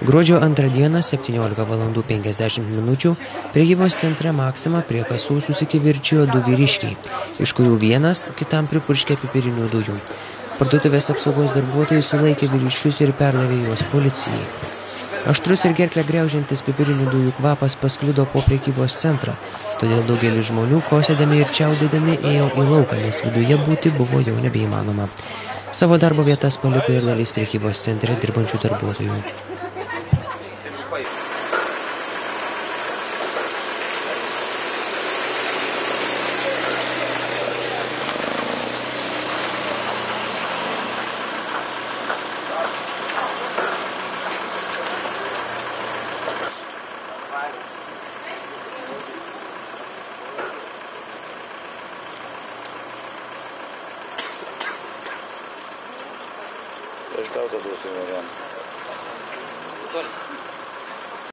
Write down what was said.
Gruodžio 2 dieną 17:50 prekybos centre Maxima prie kasų susikivirčijo du vyriškiai, iš kurių vienas kitam pripurškė pipirinių dujų. Parduotuvės apsaugos darbuotojai sulaikė vyriškius ir perdavė juos policijai. Aštrus ir gerklę griaužiantis pipirinių dujų kvapas pasklido po prekybos centrą, todėl daugelis žmonių kosėdami ir čiaudėdami ėjo į lauką, nes viduje būti buvo jau nebeįmanoma. Savo darbo vietas paliko ir dalis prekybos centre dirbančių darbuotojų. Aš tau tada duosiu variantą.